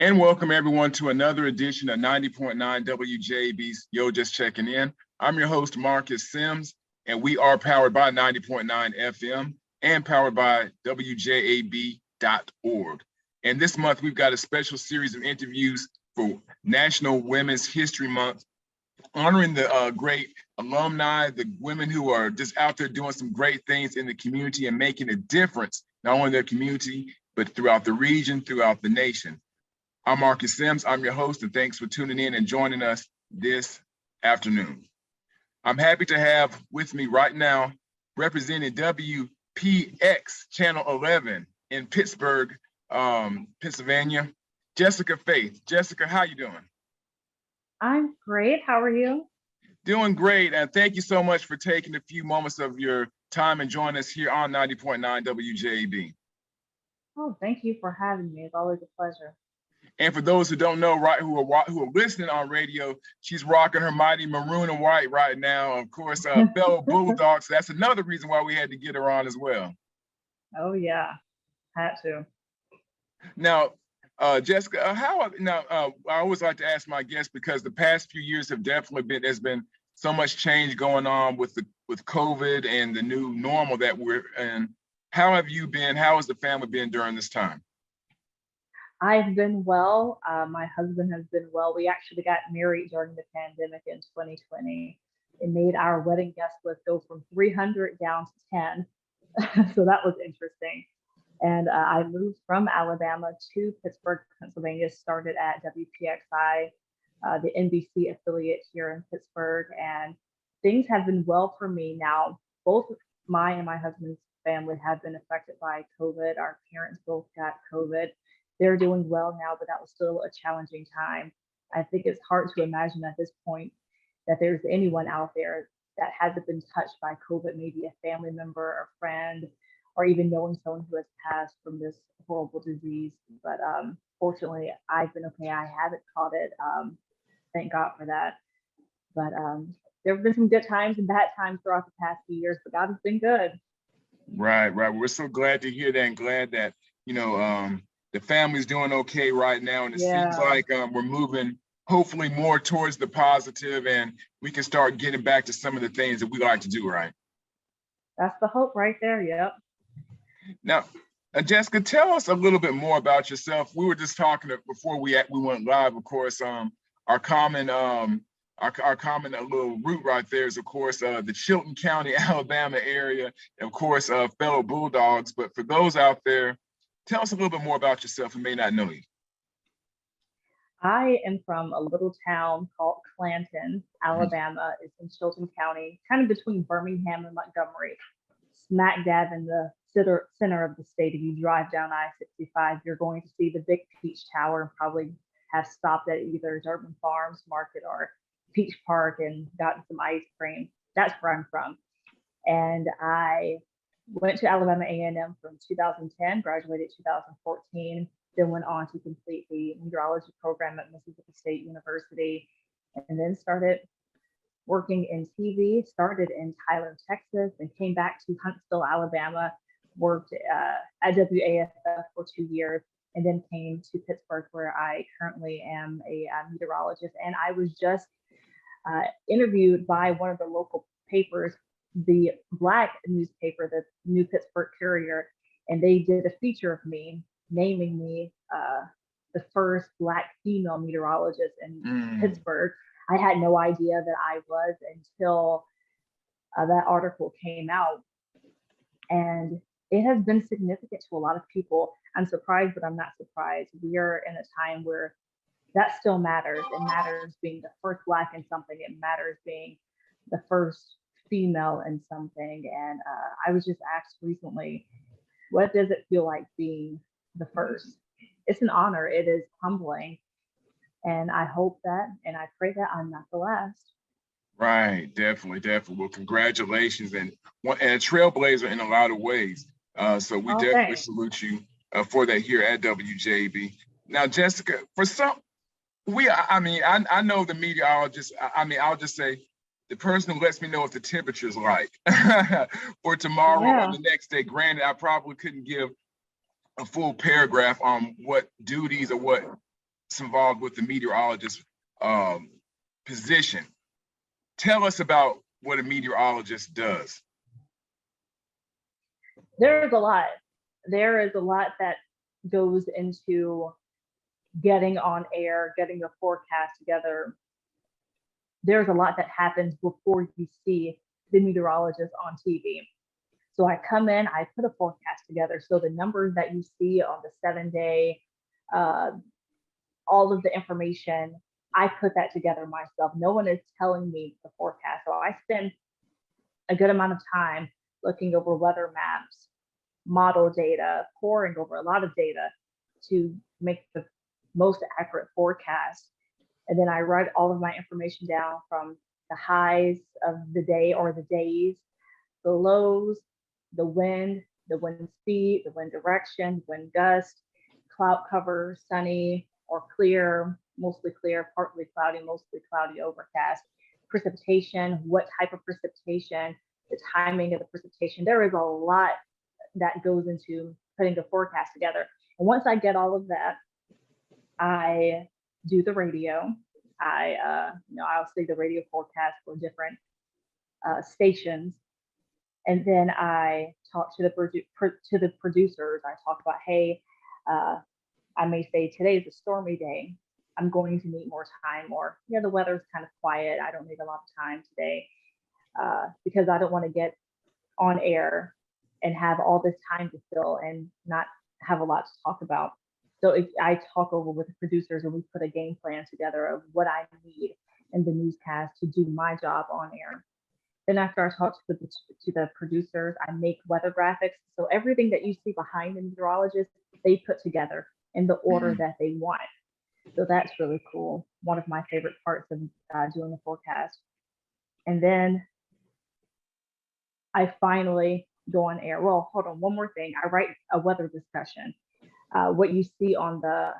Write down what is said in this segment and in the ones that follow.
And welcome everyone to another edition of 90.9 WJAB's Yo Just Checking In. I'm your host, Marcus Sims, and we are powered by 90.9 FM and powered by WJAB.org. And this month, we've got a special series of interviews for National Women's History Month, honoring the great alumni, the women who are just out there doing some great things in the community and making a difference, not only in their community, but throughout the region, throughout the nation. I'm Marcus Sims, I'm your host, and thanks for tuning in and joining us this afternoon. I'm happy to have with me right now, representing WPX Channel 11 in Pittsburgh, Pennsylvania, Jessica Faith. Jessica, how you doing? I'm great, how are you? Doing great, and thank you so much for taking a few moments of your time and joining us here on 90.9 WJAB. Oh, thank you for having me, it's always a pleasure. And for those who don't know, right, who are listening on radio, she's rocking her mighty maroon and white right now. Of course, fellow Bulldogs. So that's another reason why we had to get her on as well. Oh yeah, had to. Now, Jessica, I always like to ask my guests, because the past few years have definitely been, there's been so much change going on with COVID and the new normal that we're in. How have you been? How has the family been during this time? I've been well. My husband has been well. We actually got married during the pandemic in 2020. It made our wedding guest list go from 300 down to 10. So that was interesting. And I moved from Alabama to Pittsburgh, Pennsylvania, started at WPXI, the NBC affiliate here in Pittsburgh. And things have been well for me now. Both my and my husband's family have been affected by COVID. Our parents both got COVID. They're doing well now, but that was still a challenging time. I think it's hard to imagine at this point that there's anyone out there that hasn't been touched by COVID, maybe a family member or friend, or even knowing someone who has passed from this horrible disease. But fortunately, I've been okay. I haven't caught it. Thank God for that. But there have been some good times and bad times throughout the past few years, but God has been good. Right. We're so glad to hear that, and glad that, the family's doing okay right now, and it seems like we're moving hopefully more towards the positive, and we can start getting back to some of the things that we like to do, right? That's the hope right there, yep. Now, Jessica, tell us a little bit more about yourself. We were just talking before we went live, of course, our common little route right there is, of course, the Chilton County, Alabama area, and of course, fellow Bulldogs. But for those out there, tell us a little bit more about yourself who may not know you. I am from a little town called Clanton, Alabama. It's in Chilton County, kind of between Birmingham and Montgomery, smack dab in the center of the state. If you drive down I-65, you're going to see the big Peach Tower and probably have stopped at either Durbin Farms Market or Peach Park and gotten some ice cream. That's where I'm from. And I went to Alabama A&M from 2010, graduated 2014, then went on to complete the meteorology program at Mississippi State University, and then started working in TV, started in Tyler, Texas, and came back to Huntsville, Alabama, worked at WAFF for 2 years, and then came to Pittsburgh, where I currently am a meteorologist. And I was just interviewed by one of the local papers, the Black newspaper, the New Pittsburgh Courier, and they did a feature of me, naming me the first Black female meteorologist in Pittsburgh. I had no idea that I was until that article came out. And it has been significant to a lot of people. I'm surprised, but I'm not surprised. We are in a time where that still matters. It matters being the first Black in something. It matters being the first female in something. And I was just asked recently, what does it feel like being the first? It's an honor. It is humbling. And I hope that, and I pray that I'm not the last. Right, definitely. Well, congratulations, and a trailblazer in a lot of ways. So we definitely salute you for that here at WJB. Now, Jessica, for some, I know the meteorologist. I'll just say, the person who lets me know what the temperature is like for tomorrow or the next day. Granted, I probably couldn't give a full paragraph on what duties or what involved with the meteorologist position. Tell us about what a meteorologist does. There's a lot. There is a lot that goes into getting on air, getting a forecast together. There's a lot that happens before you see the meteorologist on TV. So I come in, I put a forecast together. So the numbers that you see on the 7-day, all of the information, I put that together myself. No one is telling me the forecast. So I spend a good amount of time looking over weather maps, model data, poring over a lot of data to make the most accurate forecast. And then I write all of my information down, from the highs of the day or the days, the lows, the wind speed, the wind direction, wind gust, cloud cover, sunny or clear, mostly clear, partly cloudy, mostly cloudy, overcast, precipitation, what type of precipitation, the timing of the precipitation. There is a lot that goes into putting the forecast together. And once I get all of that, I do the radio. I'll see the radio forecast for different stations. And then I talk to the producers. I talk about, hey, I may say today's a stormy day. I'm going to need more time, or the weather's kind of quiet. I don't need a lot of time today, because I don't want to get on air and have all this time to fill and not have a lot to talk about. So I talk over with the producers, and we put a game plan together of what I need in the newscast to do my job on air. Then after I talk to the producers, I make weather graphics. So everything that you see behind the meteorologist, they put together in the order that they want. So that's really cool. One of my favorite parts of doing the forecast. And then I finally go on air. Well, hold on, one more thing. I write a weather discussion. What you see on the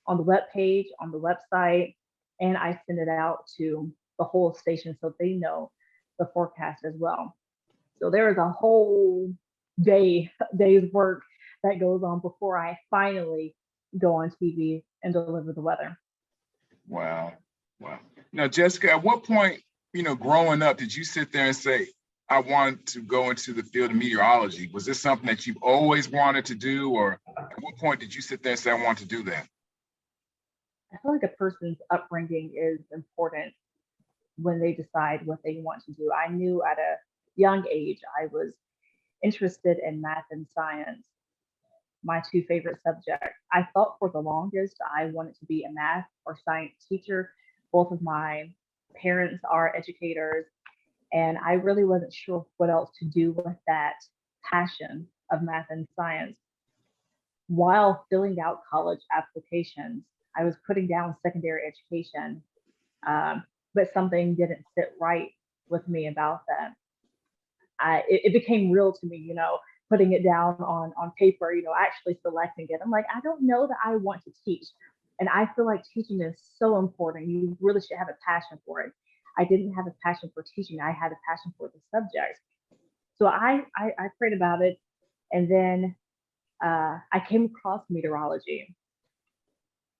web page, on the website, and I send it out to the whole station so they know the forecast as well. So there is a whole day's work that goes on before I finally go on TV and deliver the weather. Wow. Now, Jessica, at what point, growing up, did you sit there and say, I want to go into the field of meteorology? Was this something that you've always wanted to do, or at what point did you sit there and say, I want to do that? I feel like a person's upbringing is important when they decide what they want to do. I knew at a young age I was interested in math and science, my two favorite subjects. I thought for the longest I wanted to be a math or science teacher. Both of my parents are educators, and I really wasn't sure what else to do with that passion of math and science. While filling out college applications, I was putting down secondary education, but something didn't sit right with me about that. It became real to me, putting it down on paper, actually selecting it. I'm like, I don't know that I want to teach. And I feel like teaching is so important. You really should have a passion for it. I didn't have a passion for teaching. I had a passion for the subject. So I prayed about it. And then I came across meteorology.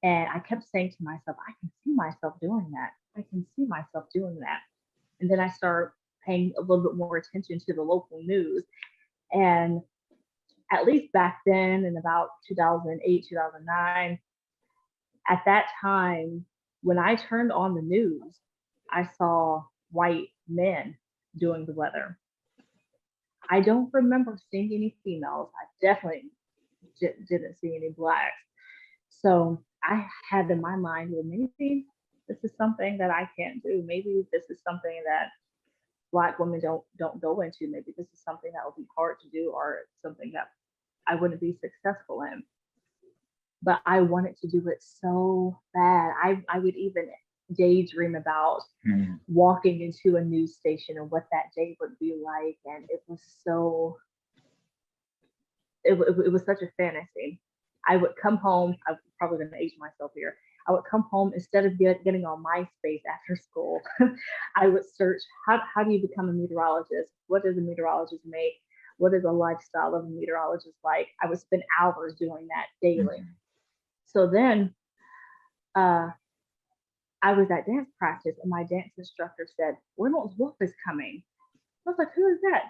And I kept saying to myself, I can see myself doing that. I can see myself doing that. And then I started paying a little bit more attention to the local news. And at least back then, in about 2008, 2009, at that time, when I turned on the news, I saw white men doing the weather. I don't remember seeing any females. I definitely didn't see any blacks. So I had in my mind, well, maybe this is something that I can't do. Maybe this is something that Black women don't go into. Maybe this is something that will be hard to do, or something that I wouldn't be successful in. But I wanted to do it so bad. I would even daydream about walking into a news station and what that day would be like. And it was such a fantasy. I would come home. I'm probably going to age myself here. I would come home, instead of getting on MySpace after school, I would search, how do you become a meteorologist? What does a meteorologist make? What is a lifestyle of a meteorologist like? I would spend hours doing that daily. So then uh, I was at dance practice and my dance instructor said, Reynolds Wolf is coming. I was like, who is that?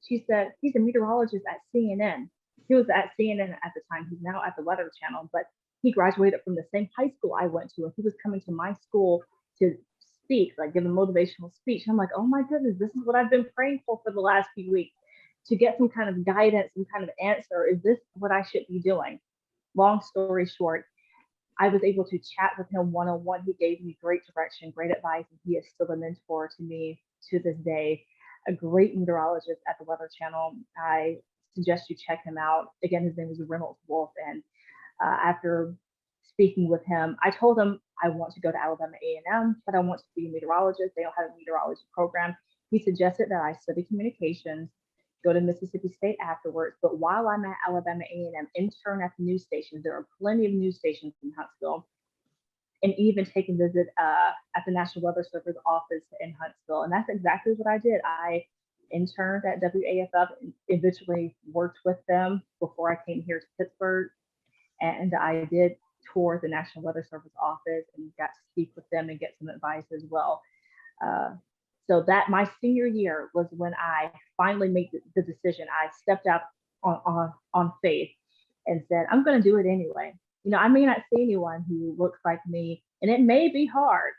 She said, he's a meteorologist at CNN. He was at CNN at the time. He's now at the Weather Channel, but he graduated from the same high school I went to, and he was coming to my school to speak, like give a motivational speech. And I'm like, oh my goodness, this is what I've been praying for the last few weeks, to get some kind of guidance, some kind of answer. Is this what I should be doing? Long story short, I was able to chat with him one-on-one. He gave me great direction, great advice, and he is still a mentor to me to this day. A great meteorologist at the Weather Channel. I suggest you check him out. Again, his name is Reynolds Wolf. And after speaking with him, I told him I want to go to Alabama A&M, but I want to be a meteorologist. They don't have a meteorology program. He suggested that I study communications, go to Mississippi State afterwards. But while I'm at Alabama A&M, intern at the news stations. There are plenty of news stations in Huntsville, and even take a visit at the National Weather Service office in Huntsville. And that's exactly what I did. I interned at WAFF and eventually worked with them before I came here to Pittsburgh. And I did tour the National Weather Service office and got to speak with them and get some advice as well. So that my senior year was when I finally made the decision. I stepped out on faith and said, I'm going to do it anyway. You know, I may not see anyone who looks like me, and it may be hard,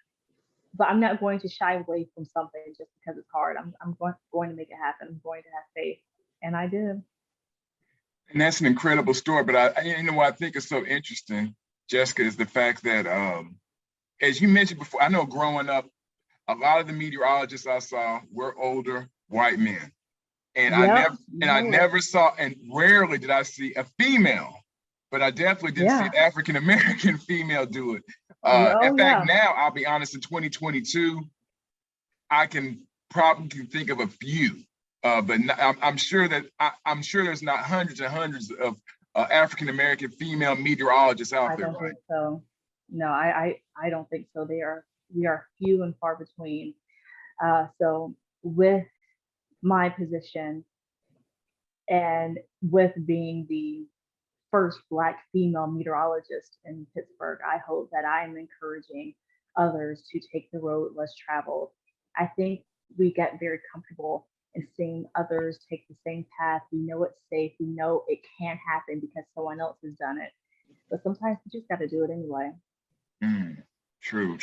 but I'm not going to shy away from something just because it's hard. I'm going to make it happen. I'm going to have faith, and I did. And that's an incredible story. But you know what I think is so interesting, Jessica, is the fact that, as you mentioned before, I know growing up, a lot of the meteorologists I saw were older white men, and I never saw, and rarely did I see a female. But I definitely didn't see an African American female do it. In fact, now I'll be honest, in 2022, I can probably think of a few, but I'm sure there's not hundreds and hundreds of African American female meteorologists out there. I don't think so. No, I don't think so. We are few and far between. So with my position and with being the first Black female meteorologist in Pittsburgh, I hope that I am encouraging others to take the road less traveled. I think we get very comfortable in seeing others take the same path. We know it's safe. We know it can happen because someone else has done it. But sometimes we just got to do it anyway. True.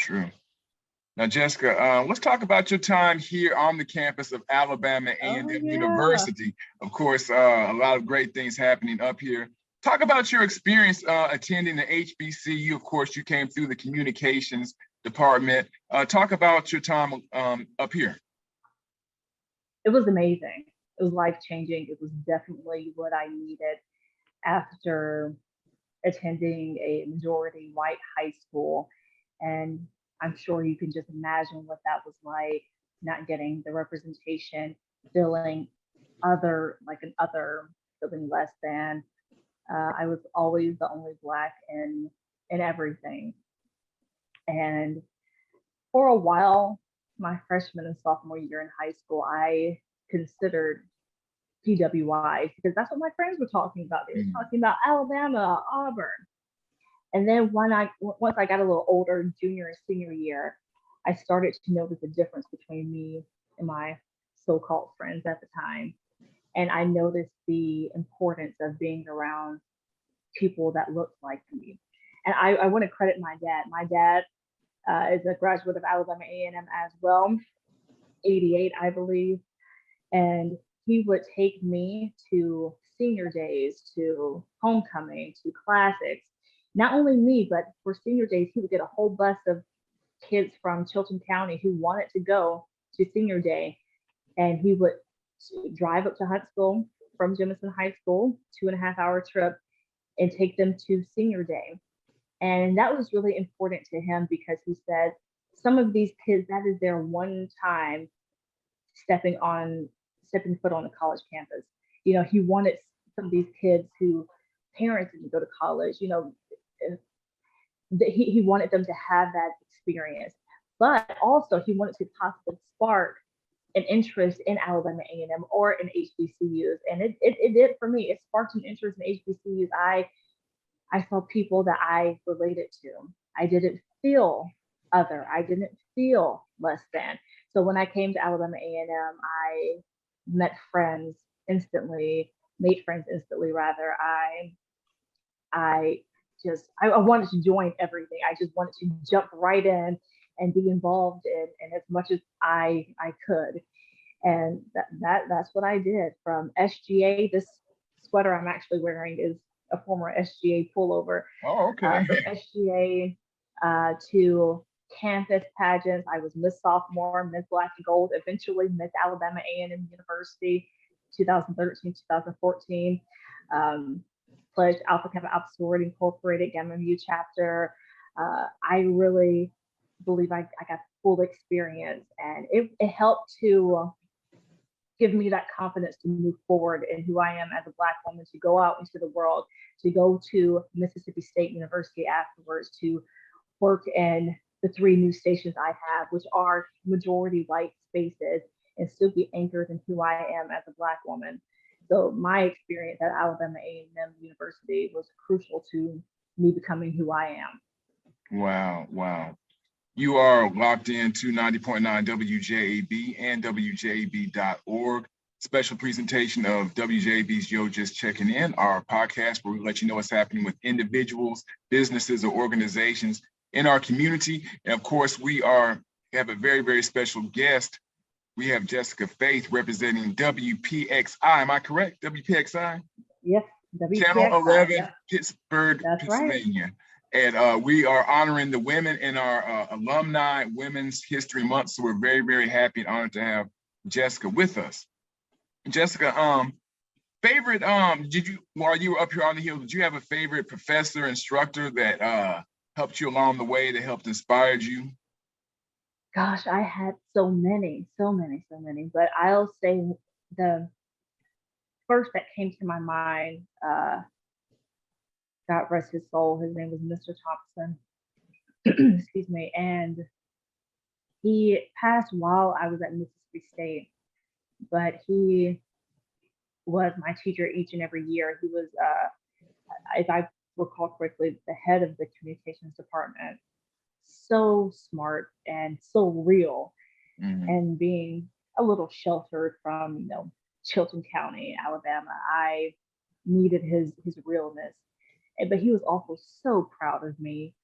Now, Jessica, let's talk about your time here on the campus of Alabama A&M University. Of course, a lot of great things happening up here. Talk about your experience attending the HBCU. Of course, you came through the communications department. Talk about your time up here. It was amazing. It was life-changing. It was definitely what I needed after attending a majority white high school. And I'm sure you can just imagine what that was like, not getting the representation, feeling feeling less than. I was always the only Black in everything. And for a while, my freshman and sophomore year in high school, I considered PWIs because that's what my friends were talking about. They were talking about Alabama, Auburn. And then once I got a little older, junior and senior year, I started to notice the difference between me and my so-called friends at the time. And I noticed the importance of being around people that looked like me. And I want to credit my dad. My dad is a graduate of Alabama A&M as well, 88, I believe. And he would take me to senior days, to homecoming, to classics. Not only me, but for senior days, he would get a whole bus of kids from Chilton County who wanted to go to senior day. And he would drive up to Huntsville from Jemison High School, 2.5-hour trip, and take them to senior day. And that was really important to him because he said some of these kids, that is their one time stepping foot on a college campus. You know, he wanted some of these kids who parents didn't go to college, you know, he wanted them to have that experience. But also he wanted to possibly spark an interest in Alabama A&M or in HBCUs. And it did for me. It sparked an interest in HBCUs. I saw people that I related to. I didn't feel other. I didn't feel less than. So when I came to Alabama A&M, I met friends instantly, made friends instantly rather. I wanted to join everything. I just wanted to jump right in and be involved in as much as I could. And that's what I did. From SGA, this sweater I'm actually wearing is a former SGA pullover. Oh, okay. From SGA to campus pageants. I was Miss Sophomore, Miss Black and Gold, eventually Miss Alabama A&M University, 2013, 2014. Pledged Alpha Kappa Alpha Sorority Incorporated, Gamma Mu chapter. I really believe I got full experience, and it helped to give me that confidence to move forward in who I am as a Black woman, to go out into the world, to go to Mississippi State University afterwards, to work in the 3 new stations I have, which are majority white spaces, and still be anchored in who I am as a Black woman. So my experience at Alabama A&M University was crucial to me becoming who I am. Wow, wow. You are locked into 90.9 WJAB and WJAB.org. Special presentation of WJAB's Yo Just Checking In, our podcast where we let you know what's happening with individuals, businesses, or organizations in our community. And of course, we have a very, very special guest. We have Jessica Faith representing WPXI. Am I correct? WPXI? Yes, WPXI. Channel 11, yeah. Pittsburgh, That's Pennsylvania. Right. And we are honoring the women in our Alumni Women's History Month. So we're very, very happy and honored to have Jessica with us. Jessica, favorite, while you were up here on the Hill, did you have a favorite professor, instructor that helped you along the way, that helped inspire you? Gosh, I had so many, but I'll say the first that came to my mind, God rest his soul, his name was Mr. Thompson. Excuse me. And he passed while I was at Mississippi State, but he was my teacher each and every year. He was, if I recall correctly, the head of the communications department. So smart and so real, and being a little sheltered from, Chilton County, Alabama, I needed his realness. But he was also so proud of me,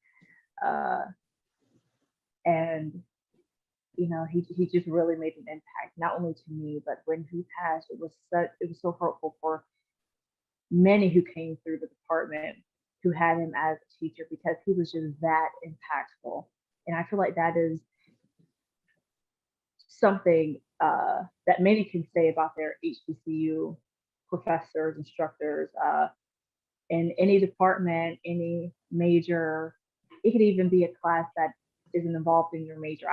and he just really made an impact, not only to me, but when he passed, it was so hurtful for many who came through the department who had him as a teacher, because he was just that impactful. And I feel like that is something that many can say about their HBCU professors, instructors, in any department, any major. It could even be a class that isn't involved in your major.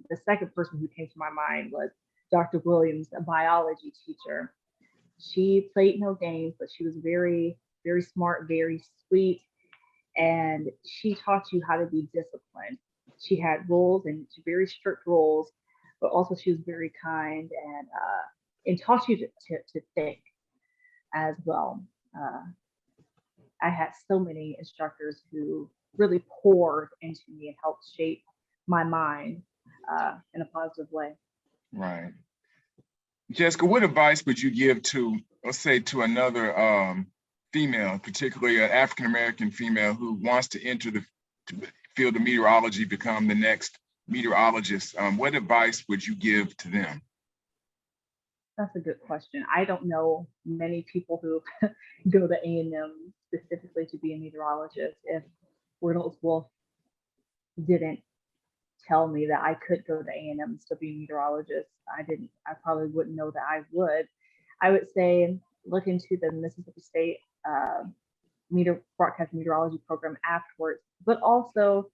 The second person who came to my mind was Dr. Williams, a biology teacher. She played no games, but she was very, very smart, very sweet, and she taught you how to be disciplined. She had rules, and very strict rules, but also she was very kind, and taught you to think as well. I had so many instructors who really poured into me and helped shape my mind in a positive way. Right. Jessica, what advice would you give to, let's say, to another female, particularly an African-American female who wants to enter the field of meteorology, become the next meteorologist? What advice would you give to them? That's a good question. I don't know many people who go to A&M specifically to be a meteorologist. If Reynolds Wolf didn't tell me that I could go to A&M and still be a meteorologist, I probably wouldn't know that I would. I would say look into the Mississippi State broadcast meteorology program afterwards, but also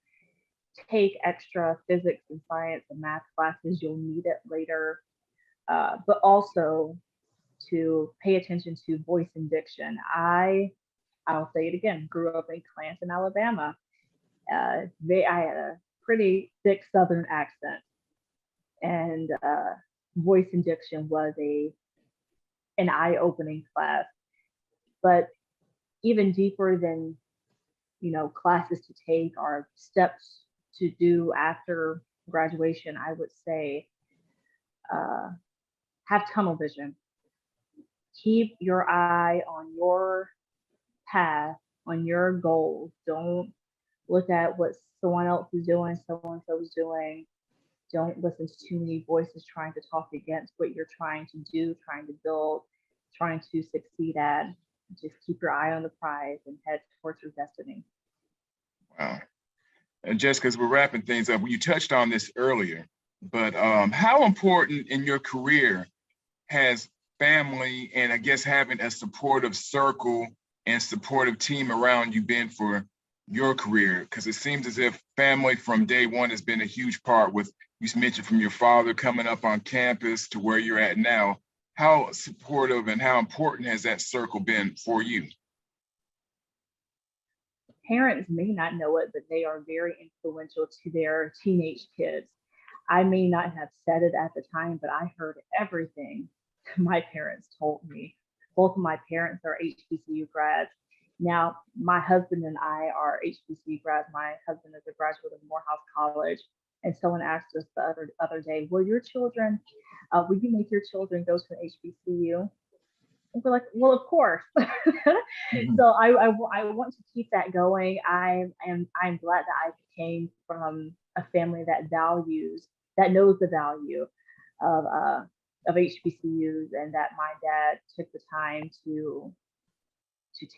take extra physics and science and math classes. You'll need it later. But also to pay attention to voice and diction. I'll say it again, grew up in Clanton, Alabama. I had a pretty thick Southern accent, and voice and diction was an eye-opening class. But even deeper than classes to take or steps to do after graduation, I would say have tunnel vision. Keep your eye on your path, on your goals. Don't look at what someone else is doing, someone else is doing. Don't listen to too many voices trying to talk against what you're trying to do, trying to build, trying to succeed at. Just keep your eye on the prize and head towards your destiny. Wow. And Jessica, as we're wrapping things up, you touched on this earlier, but how important in your career has family and I guess having a supportive circle and supportive team around you been for your career? Because it seems as if family from day one has been a huge part with, you mentioned from your father coming up on campus to where you're at now. How supportive and how important has that circle been for you? Parents may not know it, but they are very influential to their teenage kids. I may not have said it at the time, but I heard everything my parents told me. Both of my parents are HBCU grads. Now, my husband and I are HBCU grads. My husband is a graduate of Morehouse College. And someone asked us the other day, will you make your children go to an HBCU? And we're like, well, of course. Mm-hmm. So I want to keep that going. I'm glad that I came from a family that knows the value of HBCUs, and that my dad took the time to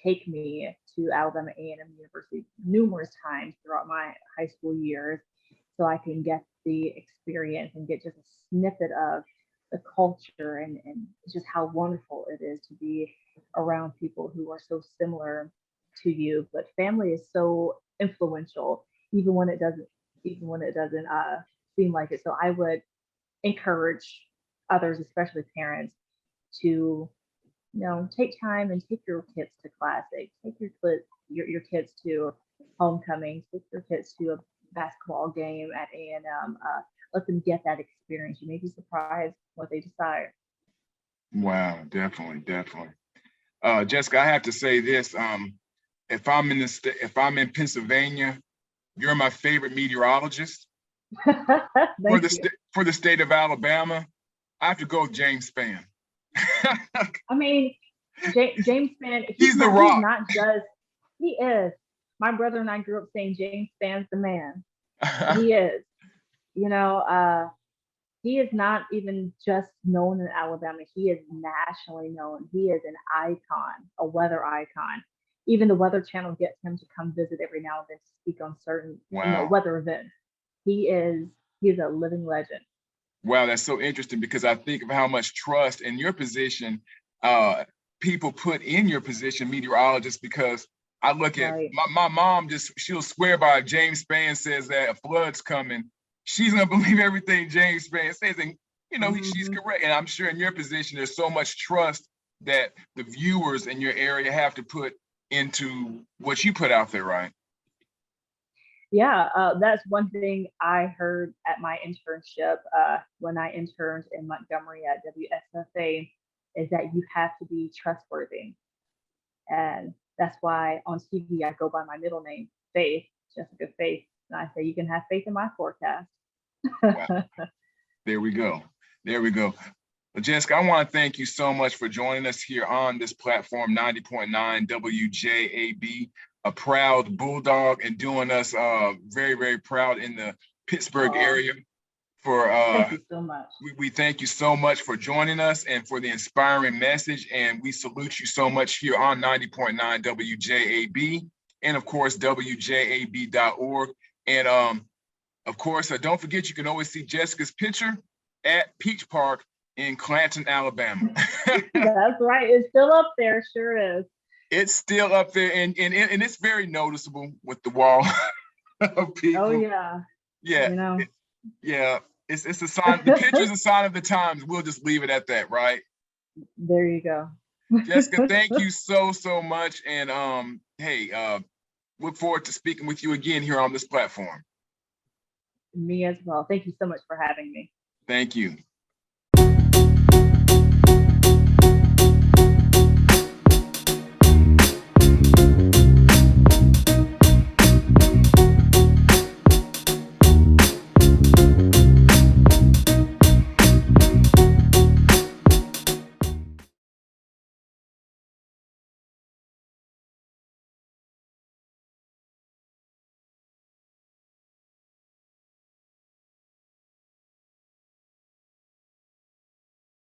take me to Alabama A&M University numerous times throughout my high school years, so I can get the experience and get just a snippet of the culture and just how wonderful it is to be around people who are so similar to you. But family is so influential, even when it doesn't seem like it. So I would encourage others, especially parents, to take time and take your kids to classics, take your kids to homecoming, take your kids to a basketball game at A&M. Let them get that experience. You may be surprised what they decide. Wow, definitely. Jessica, I have to say this. If I'm in Pennsylvania, you're my favorite meteorologist. For the state of Alabama, I have to go with James Spann. I mean, James Spann, he's the rock. He is. My brother and I grew up saying James Spann's the man. He is. He is not even just known in Alabama. He is nationally known. He is an icon, a weather icon. Even the Weather Channel gets him to come visit every now and then to speak on certain weather events. He's a living legend. Wow, that's so interesting, because I think of how much trust in your position people put in your position, meteorologists, because I look at my mom, she'll swear by James Spann says that a flood's coming. She's gonna believe everything James Spann says, and she's correct. And I'm sure in your position, there's so much trust that the viewers in your area have to put into what you put out there, right? Yeah, that's one thing I heard at my internship when I interned in Montgomery at WSFA, is that you have to be trustworthy. And that's why on TV, I go by my middle name, Faith, Jessica Faith. And I say, you can have faith in my forecast. Wow. There we go. Well, Jessica, I want to thank you so much for joining us here on this platform, 90.9 WJAB, a proud Bulldog, and doing us very, very proud in the Pittsburgh area. Thank you so much. We thank you so much for joining us and for the inspiring message. And we salute you so much here on 90.9 WJAB, and of course, WJAB.org. And of course, don't forget, you can always see Jessica's picture at Peach Park in Clanton, Alabama. That's right. It's still up there. Sure is. It's still up there, and it's very noticeable with the wall of people. Oh yeah. Yeah. Yeah. It's a sign. The picture's a sign of the times. We'll just leave it at that, right? There you go. Jessica, thank you so much, and hey, look forward to speaking with you again here on this platform. Me as well. Thank you so much for having me. Thank you.